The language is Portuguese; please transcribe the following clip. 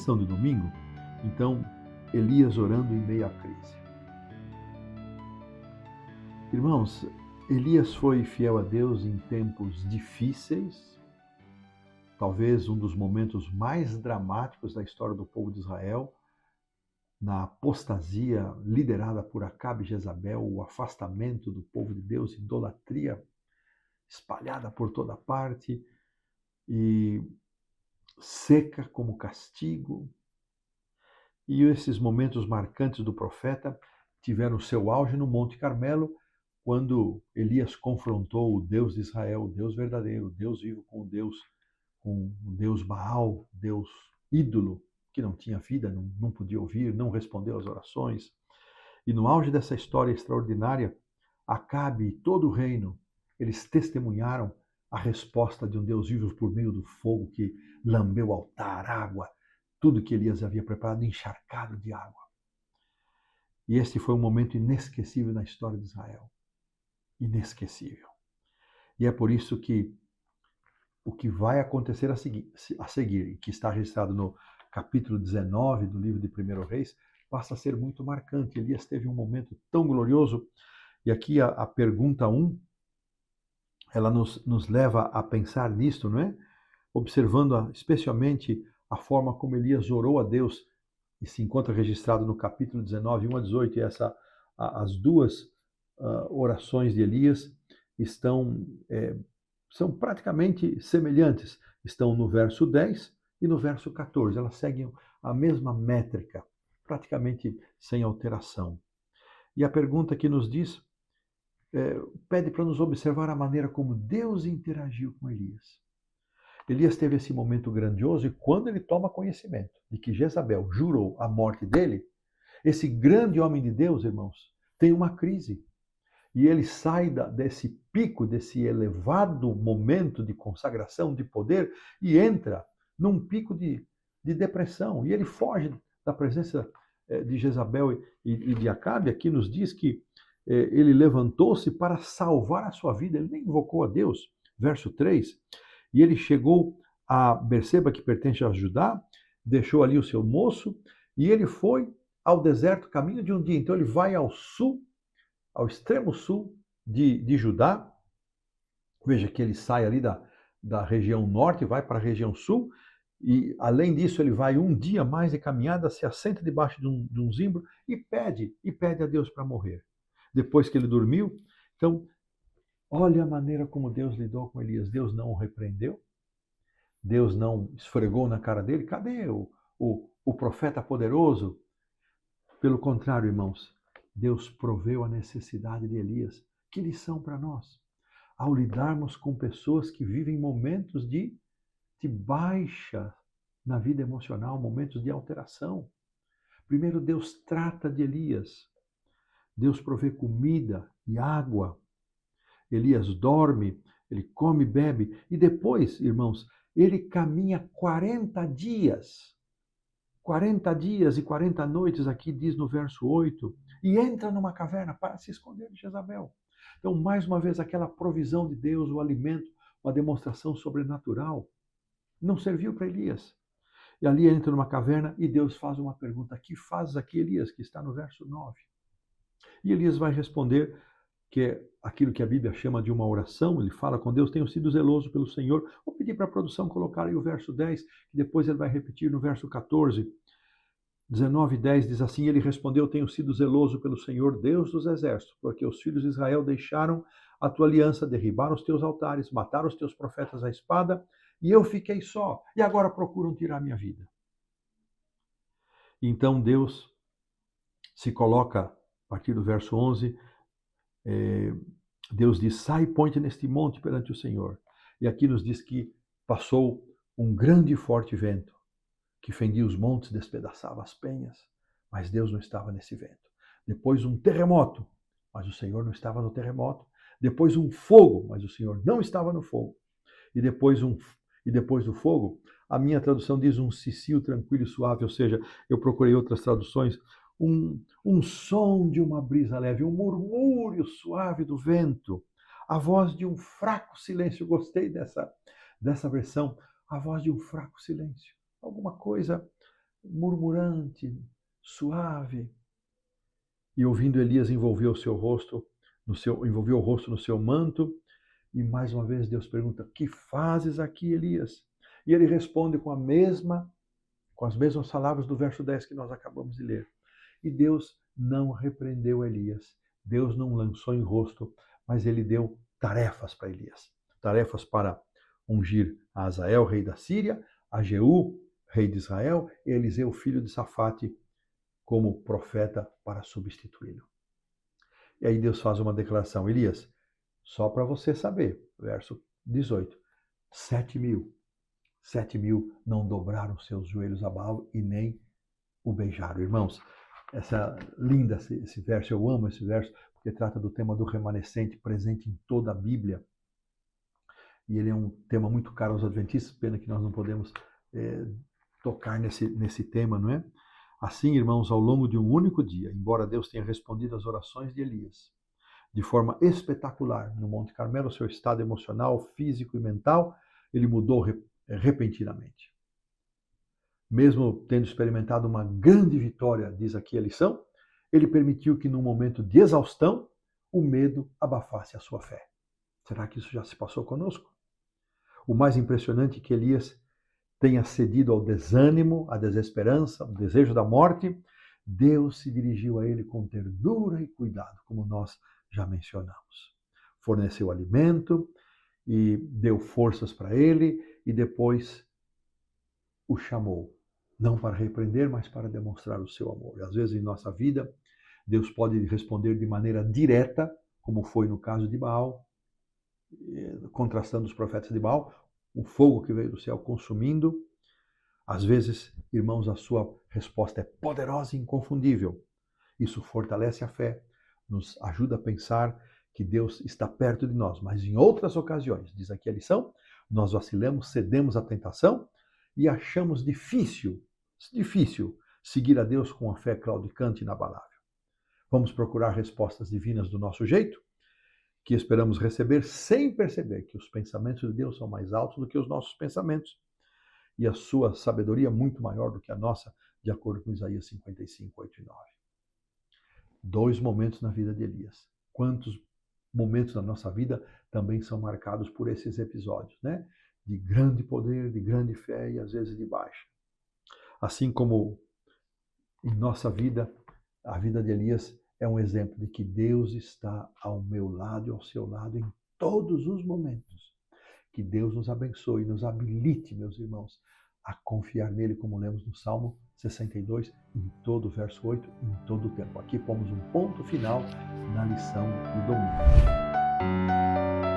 lição de domingo, então, Elias orando em meio à crise. Irmãos, Elias foi fiel a Deus em tempos difíceis, talvez um dos momentos mais dramáticos da história do povo de Israel, na apostasia liderada por Acabe e Jezabel, o afastamento do povo de Deus, idolatria espalhada por toda parte, e seca como castigo. E esses momentos marcantes do profeta tiveram seu auge no Monte Carmelo, quando Elias confrontou o Deus de Israel, o Deus verdadeiro, o Deus vivo com o Deus Baal, Deus ídolo, que não tinha vida, não podia ouvir, não respondeu às orações. E no auge dessa história extraordinária, Acabe e todo o reino, eles testemunharam a resposta de um Deus vivo por meio do fogo que lambeu o altar, água, tudo que Elias havia preparado, encharcado de água. E este foi um momento inesquecível na história de Israel. Inesquecível. E é por isso que o que vai acontecer a seguir, que está registrado no capítulo 19 do livro de 1 Reis, passa a ser muito marcante. Elias teve um momento tão glorioso. E aqui a pergunta 1, ela nos leva a pensar nisto, não é? Observando especialmente a forma como Elias orou a Deus, e se encontra registrado no capítulo 19, 1 a 18, e as duas orações de Elias são praticamente semelhantes. Estão no verso 10 e no verso 14. Elas seguem a mesma métrica, praticamente sem alteração. E a pergunta que nos diz, pede para nos observar a maneira como Deus interagiu com Elias. Elias teve esse momento grandioso, e quando ele toma conhecimento de que Jezabel jurou a morte dele, esse grande homem de Deus, irmãos, tem uma crise. E ele sai desse pico, desse elevado momento de consagração, de poder, e entra num pico de depressão. E ele foge da presença de Jezabel e de Acabe. Aqui nos diz que ele levantou-se para salvar a sua vida. Ele nem invocou a Deus. Verso 3. E ele chegou a Berseba, que pertence a Judá, deixou ali o seu moço, e ele foi ao deserto, caminho de um dia. Então ele vai ao sul, ao extremo sul de Judá. Veja que ele sai ali da região norte, vai para a região sul, e além disso ele vai um dia mais de caminhada, se assenta debaixo de um zimbro e pede a Deus para morrer. Depois que ele dormiu, então, olha a maneira como Deus lidou com Elias. Deus não o repreendeu, Deus não esfregou na cara dele. Cadê o profeta poderoso? Pelo contrário, irmãos, Deus proveu a necessidade de Elias. Que lição para nós? Ao lidarmos com pessoas que vivem momentos de baixa na vida emocional, momentos de alteração. Primeiro, Deus trata de Elias. Deus provê comida e água. Elias dorme, ele come e bebe. E depois, irmãos, ele caminha 40 dias. 40 dias e 40 noites, aqui diz no verso 8, e entra numa caverna para se esconder de Jezabel. Então, mais uma vez, aquela provisão de Deus, o alimento, uma demonstração sobrenatural, não serviu para Elias. E ali entra numa caverna e Deus faz uma pergunta: que fazes aqui, Elias? Que está no verso 9. E Elias vai responder que é aquilo que a Bíblia chama de uma oração. Ele fala com Deus: tenho sido zeloso pelo Senhor. Vou pedir para a produção colocar aí o verso 10, que depois ele vai repetir no verso 14. 19 e 10 diz assim: ele respondeu: tenho sido zeloso pelo Senhor, Deus dos exércitos, porque os filhos de Israel deixaram a tua aliança, derribaram os teus altares, mataram os teus profetas à espada, e eu fiquei só, e agora procuram tirar minha vida. Então Deus se coloca, a partir do verso 11, Deus diz: sai, põe-te neste monte perante o Senhor. E aqui nos diz que passou um grande e forte vento, que fendia os montes, despedaçava as penhas, mas Deus não estava nesse vento. Depois um terremoto, mas o Senhor não estava no terremoto. Depois um fogo, mas o Senhor não estava no fogo. E depois do fogo, a minha tradução diz um cicio tranquilo e suave, ou seja, eu procurei outras traduções, um som de uma brisa leve, um murmúrio suave do vento, a voz de um fraco silêncio. Gostei dessa versão, a voz de um fraco silêncio. Alguma coisa murmurante, suave. E ouvindo Elias, envolveu o rosto no seu manto. E mais uma vez Deus pergunta: que fazes aqui, Elias? E ele responde com as mesmas palavras do verso 10 que nós acabamos de ler. E Deus não repreendeu Elias. Deus não lançou em rosto, mas ele deu tarefas para Elias. Tarefas para ungir a Azael, rei da Síria, a Jeú, rei de Israel, e Eliseu, filho de Safate, como profeta para substituí-lo. E aí Deus faz uma declaração: Elias, só para você saber, verso 18, 7.000 não dobraram seus joelhos a Baal e nem o beijaram. Irmãos, linda esse verso, eu amo esse verso, porque trata do tema do remanescente presente em toda a Bíblia. E ele é um tema muito caro aos adventistas, pena que nós não podemos tocar nesse tema, não é? Assim, irmãos, ao longo de um único dia, embora Deus tenha respondido às orações de Elias de forma espetacular no Monte Carmelo, seu estado emocional, físico e mental, ele mudou repentinamente. Mesmo tendo experimentado uma grande vitória, diz aqui a lição, ele permitiu que num momento de exaustão, o medo abafasse a sua fé. Será que isso já se passou conosco? O mais impressionante é que Elias tenha cedido ao desânimo, à desesperança, ao desejo da morte. Deus se dirigiu a ele com ternura e cuidado, como nós já mencionamos. Forneceu alimento e deu forças para ele e depois o chamou, não para repreender, mas para demonstrar o seu amor. E às vezes em nossa vida, Deus pode responder de maneira direta, como foi no caso de Baal, contrastando os profetas de Baal, o fogo que veio do céu consumindo. Às vezes, irmãos, a sua resposta é poderosa e inconfundível. Isso fortalece a fé, nos ajuda a pensar que Deus está perto de nós. Mas em outras ocasiões, diz aqui a lição, nós vacilamos, cedemos à tentação e achamos difícil seguir a Deus com a fé claudicante e inabalável. Vamos procurar respostas divinas do nosso jeito, que esperamos receber sem perceber que os pensamentos de Deus são mais altos do que os nossos pensamentos e a sua sabedoria muito maior do que a nossa, de acordo com Isaías 55, 8 e 9. 2 momentos na vida de Elias. Quantos momentos na nossa vida também são marcados por esses episódios, né? De grande poder, de grande fé e às vezes de baixa. Assim como em nossa vida, a vida de Elias é um exemplo de que Deus está ao meu lado e ao seu lado em todos os momentos. Que Deus nos abençoe e nos habilite, meus irmãos, a confiar nele, como lemos no Salmo 62, em todo o verso 8, em todo o tempo. Aqui pomos um ponto final na lição do domingo.